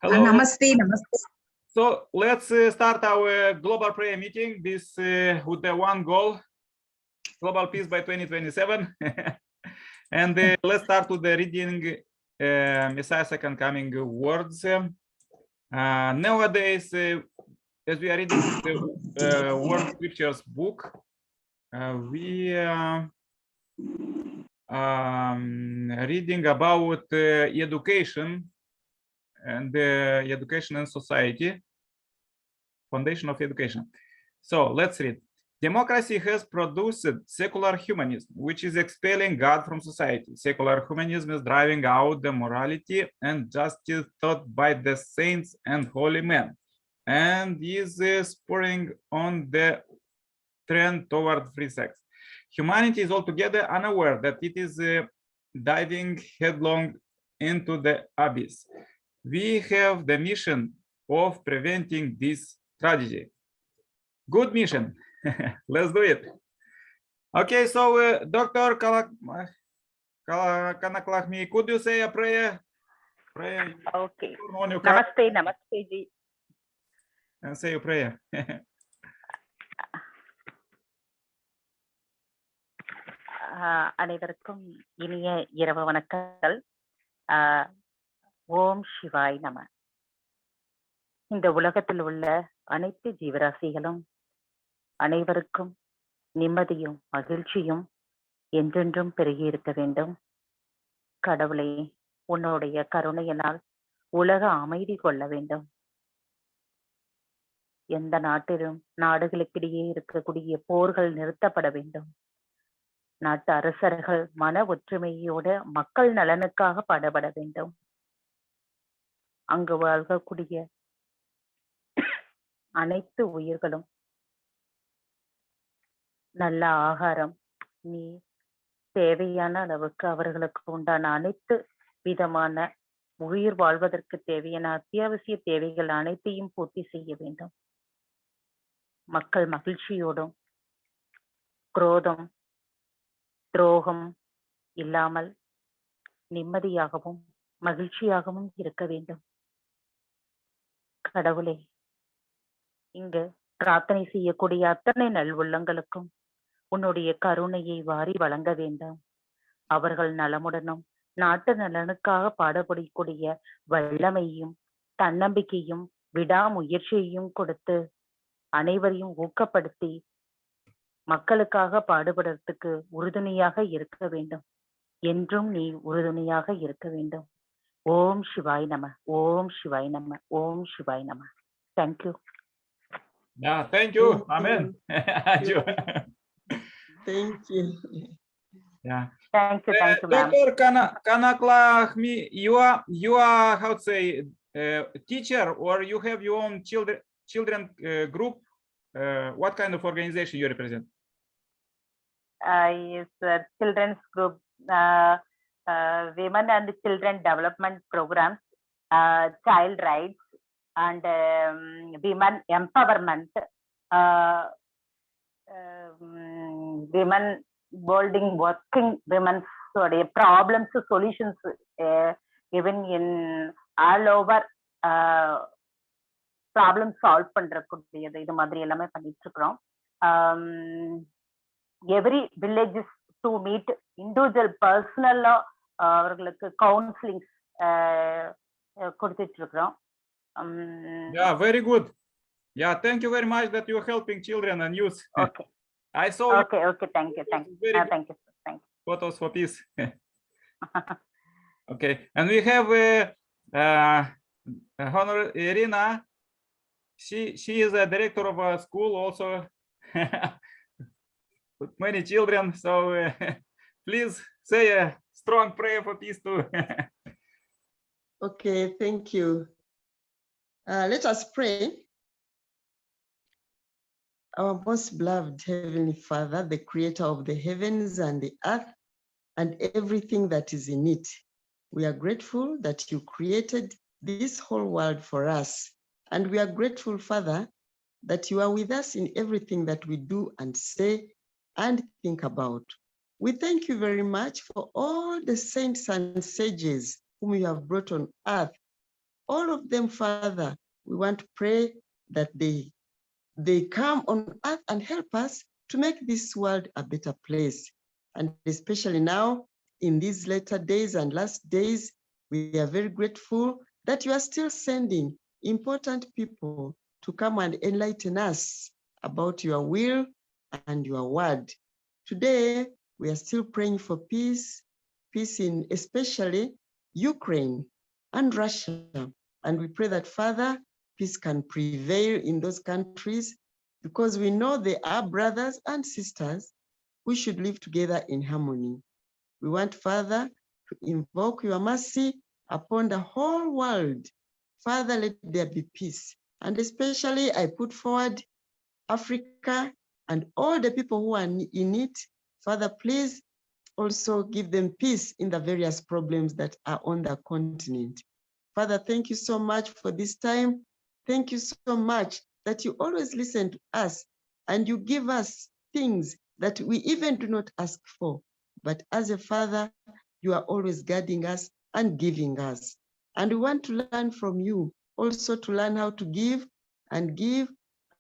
Hello. Namaste, namaste. So let's start our global prayer meeting with the one goal, global peace by 2027. And let's start with the reading Messiah's second coming words. Nowadays, as we are reading the World Scriptures book, we are reading about education and education and society, foundation of education. So let's read. Democracy has produced secular humanism, which is expelling God from society. Secular humanism is driving out the morality and justice taught by the saints and holy men, and is spurring on the trend toward free sex. Humanity is altogether unaware that it is diving headlong into the abyss. We have the mission of preventing this tragedy. Good mission. Let's do it. Okay, so Dr. Kanaklahmi, could you say a prayer? Okay. Namaste, namaste ji. And say a prayer. அனைவருக்கும் இனிய இரவு வணக்கங்கள். ஓம் சிவாய் நம. இந்த உலகத்தில் உள்ள அனைத்து ஜீவராசிகளும் அனைவருக்கும் நிம்மதியும் மகிழ்ச்சியும் என்றென்றும் பெருகி இருக்க வேண்டும். கடவுளே, உன்னுடைய கருணையினால் உலக அமைதி கொள்ள வேண்டும். எந்த நாட்டிலும் நாடுகளுக்கிடையே இருக்கக்கூடிய போர்கள் நிறுத்தப்பட வேண்டும். நாட்டு அரசர்கள் மன ஒற்றுமையோடு மக்கள் நலனுக்காக பாடுபட வேண்டும். அங்கு வாழ்கக்கூடிய அனைத்து உயிர்களும் நல்ல ஆகாரம், நீர், தேவையான அளவுக்கு அவர்களுக்கு உண்டான அனைத்து விதமான உயிர் வாழ்வதற்கு தேவையான அத்தியாவசிய தேவைகள் அனைத்தையும் பூர்த்தி செய்ய வேண்டும். மக்கள் மகிழ்ச்சியோடும் குரோதம், துரோகம் இல்லாமல் நிம்மதியாகவும் மகிழ்ச்சியாகவும் இருக்க வேண்டும். கடவுளே, இங்கு பிரார்த்தனை செய்யக்கூடிய அத்தனை நல்வுள்ளங்களுக்கும் உன்னுடைய கருணையை வாரி வழங்க வேண்டும். அவர்கள் நலமுடனும் நாட்டு நலனுக்காக பாடுபடக்கூடிய வல்லமையும் தன்னம்பிக்கையும் விடாமுயற்சியையும் கொடுத்து அனைவரையும் ஊக்கப்படுத்தி மக்களுக்காக பாடுபடுறதுக்கு உறுதுணையாக இருக்க வேண்டும். என்றும் நீ உறுதுணையாக இருக்க வேண்டும். ஓம் சிவாய் நம, ஓம் சிவாய் நம, ஓம் சிவாய் நம. Thank you. Yeah, thank you. Amen. Thank you. Yeah. Thank you, ma'am. Dr. Kanaklahmi, you are how to say teacher, or you have your own children group? What kind of organization you represent? It's a children's group, women and children development programs, child rights, and women empowerment, women building working women's problems solutions given in all over problem solve பண்றக்கூடியது இது மாதிரி எல்லாமே பண்ணிட்டு இருக்கிறோம். Every villages to meet individual personal அவர்களுக்கு counsellings கொடுத்துட்டு இருக்கிறோம். Yeah, very good. Yeah, thank you very much that you're helping children and youth. Okay. I saw. Okay, thank you. Thank you. Photos for peace. Okay, and we have Honor Irina. She is a director of a school also with many children. So please say a strong prayer for peace too. Okay, thank you. Let us pray. Our most beloved Heavenly Father, the creator of the heavens and the earth and everything that is in it, we are grateful that you created this whole world for us. And we are grateful, Father, that you are with us in everything that we do and say and think about. We thank you very much for all the saints and sages whom you have brought on earth all of them, Father, we want to pray that they come on earth and help us to make this world a better place. And especially now, in these later days and last days, we are very grateful that you are still sending important people to come and enlighten us about your will and your word. Today, we are still praying for peace, peace in especially Ukraine and Russia. And we pray that, Father, peace can prevail in those countries because we know they are brothers and sisters. We should live together in harmony. We want, Father, to invoke your mercy upon the whole world. Father, let there be peace. And especially I put forward Africa and all the people who are in it. Father, please also give them peace in the various problems that are on the continent. Father, thank you so much for this time. Thank you so much that you always listen to us and you give us things that we even do not ask for. But as a Father, you are always guiding us and giving us. And we want to learn from you, also to learn how to give and give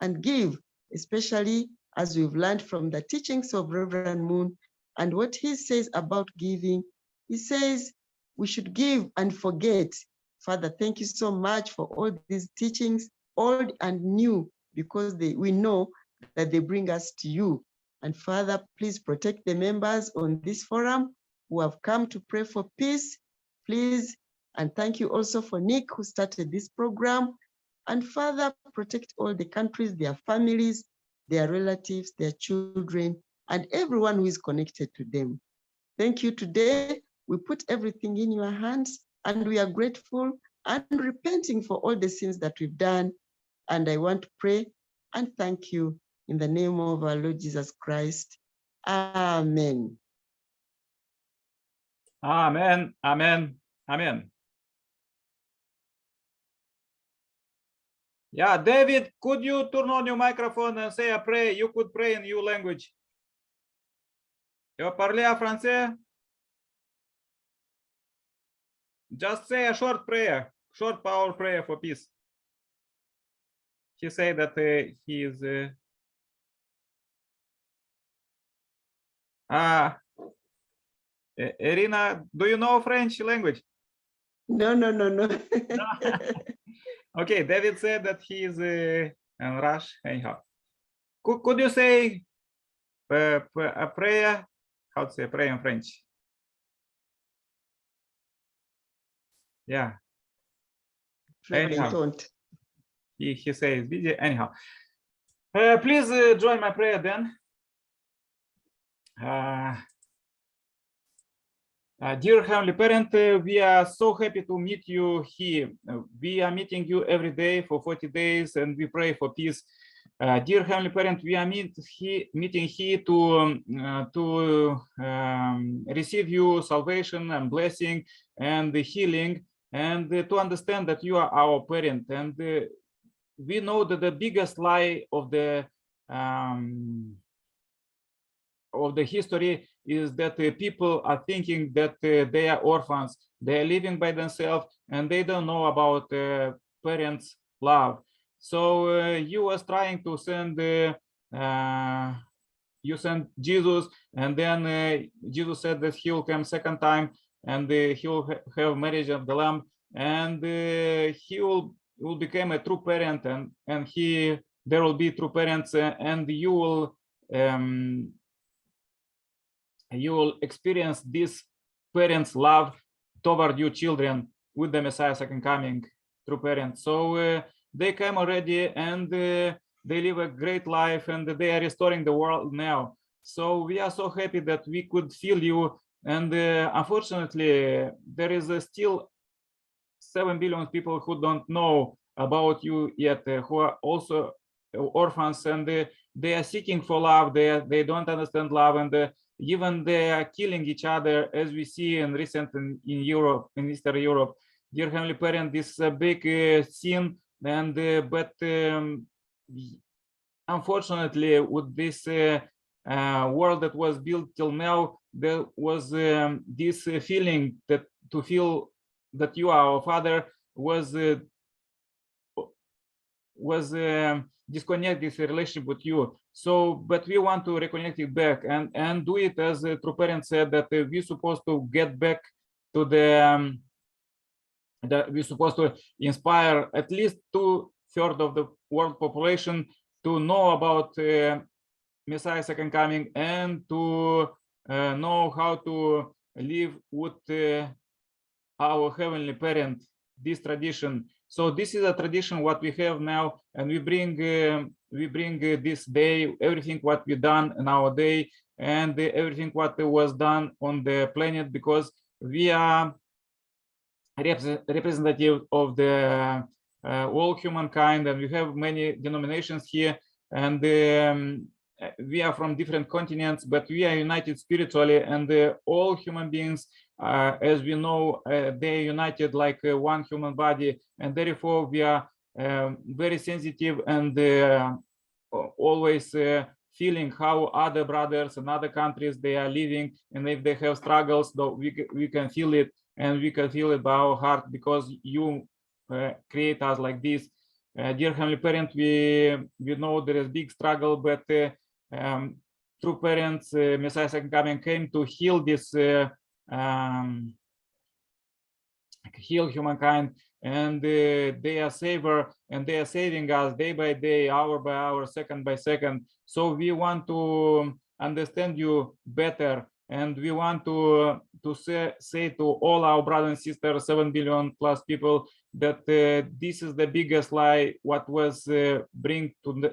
and give, especially as we've learned from the teachings of Reverend Moon and what he says about giving. He says we should give and forget. Father, thank you so much for all these teachings, old and new, because we know that they bring us to you. And Father, please protect the members on this forum who have come to pray for peace, please. And thank you also for Nick, who started this program. And Father, protect all the countries, their families, their relatives, their children, and everyone who is connected to them. Thank you today. We put everything in your hands, and we are grateful and repenting for all the sins that we've done. And I want to pray and thank you in the name of our Lord Jesus Christ. Amen. Amen, amen, amen. Yeah, David, could you turn on your microphone and say a prayer? You could pray in your language. Tu parles en français? Just say a short prayer, short power prayer for peace. He said that he is... Irina, do you know French language? No. Okay, David said that he is in Rush. Anyhow, could you say a prayer? How to say prayer in French? Yeah. Anyhow, he says video. Anyhow, please join my prayer then. Dear Heavenly Parent, we are so happy to meet you here. We are meeting you every day for 40 days and we pray for peace. Dear Heavenly Parent, we are meeting here to receive you salvation and blessing and the healing and to understand that you are our parent. And we know that the biggest lie of the history is that people are thinking that they are orphans, they are living by themselves, and they don't know about parents' love. So you was trying to send Jesus, and then Jesus said that he will come second time, and he will have marriage of the Lamb, and he will become a true parent, and there will be true parents, and you will experience this parents' love toward your children with the Messiah second coming, true parents. So they came already, and they live a great life, and they are restoring the world now. So we are so happy that we could feel you. And unfortunately, there is still 7 billion people who don't know about you yet, who are also orphans, and they are seeking for love. They don't understand love, and even they are killing each other, as we see in recent in Europe, in Eastern Europe. Dear Heavenly Parent, this is a big sin, and but unfortunately, with this world that was built till now, there was this feeling that to feel that you are our Father, disconnect this relationship with you. So, but we want to reconnect it back and do it as True Parent said, that we're supposed to get back to the that we're supposed to inspire at least 2/3 of the world population to know about Messiah's second coming and to know how to live with our heavenly parent, this tradition. So this is a tradition what we have now, and we bring this day, everything what we done in our day, and everything what was done on the planet, because we are representative of the all humankind, and we have many denominations here, and we are from different continents, but we are united spiritually, and all human beings, as we know, they are united like one human body, and therefore we are very sensitive and always feeling how other brothers and other countries they are living, and if they have struggles, though we can feel it, and we can feel it by our heart, because you create us like this. Dear Heavenly Parent, we know there is big struggle, but True Parents, Messiah Second Coming came to heal this, heal humankind, and they are savior, and they are saving us day by day, hour by hour, second by second. So we want to understand you better, and we want to say to all our brothers and sisters, 7 billion plus people, that this is the biggest lie what was bring to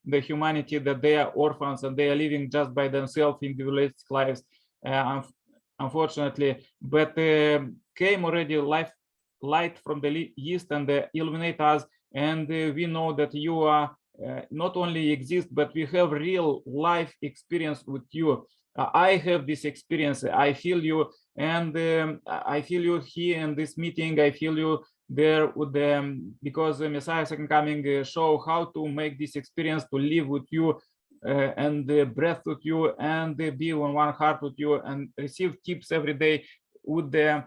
the humanity, that they are orphans and they are living just by themselves, individualistic lives, unfortunately. But came already light from the east and illuminate us, and we know that you are not only exist, but we have real life experience with you. I have this experience. I feel you, and I feel you here in this meeting. I feel you there with them, because the Messiah Second Coming show how to make this experience, to live with you and breath with you, and be on one heart with you, and receive tips every day with the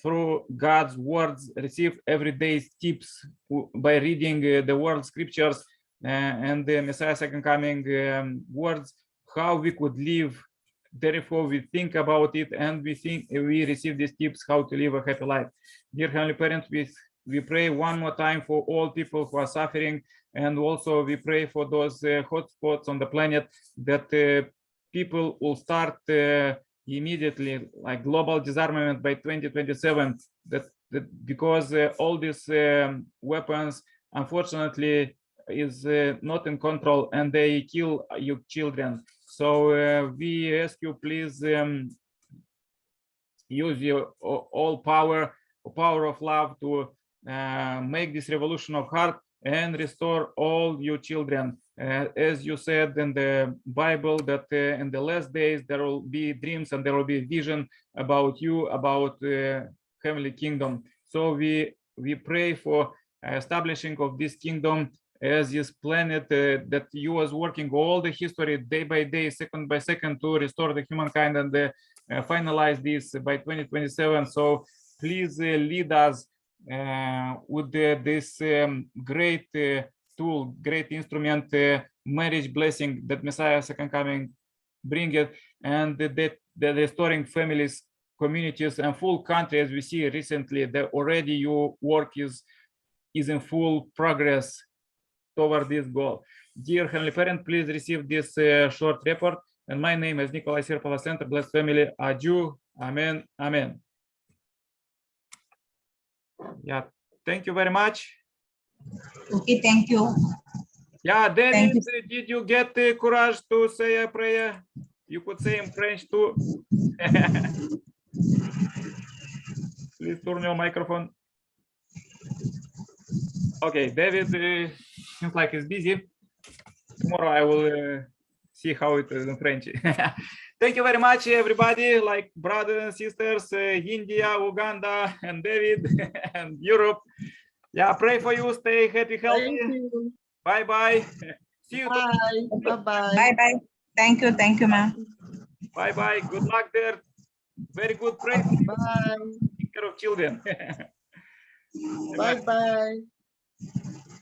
through God's words, receive everyday tips by reading the world scriptures and the Messiah Second Coming words, how we could live. Therefore we think about it, and we receive these tips how to live a happy life. Dear Heavenly Parent, we pray one more time for all people who are suffering, and also we pray for those hotspots on the planet, that people will start immediately, like global disarmament by 2027, that because all these weapons unfortunately is not in control, and they kill your children. So we ask you, please use your all power of love to make this revolution of heart and restore all your children. As you said in the Bible, that in the last days there will be dreams and there will be vision about you, about heavenly kingdom. So we pray for establishing of this kingdom as this planet, that you was working all the history day by day, second by second, to restore the humankind and finalize this by 2027. So please lead us with this great tool, great instrument, marriage blessing that Messiah Second Coming bring it, and the restoring families, communities, and full country, as we see recently, that already your work is in full progress toward this goal. Dear Heavenly Parent, please receive this short report. And my name is Nikolai Serpova Center, Blessed Family, Adieu, Amen, Amen. Yeah, thank you very much. Okay, thank you. Yeah, David, did you get the courage to say a prayer? You could say in French too. Please turn your microphone. Okay, David seems like he's busy. Tomorrow I will see how it is in French. Thank you very much, everybody, like brothers and sisters, India, Uganda, and David, and Europe. Yeah, pray for you. Stay happy, healthy. Bye-bye. See you. Bye-bye. Bye-bye. Thank you, ma'am. Bye-bye. Good luck there. Very good prayer. Bye. care of children. Bye bye.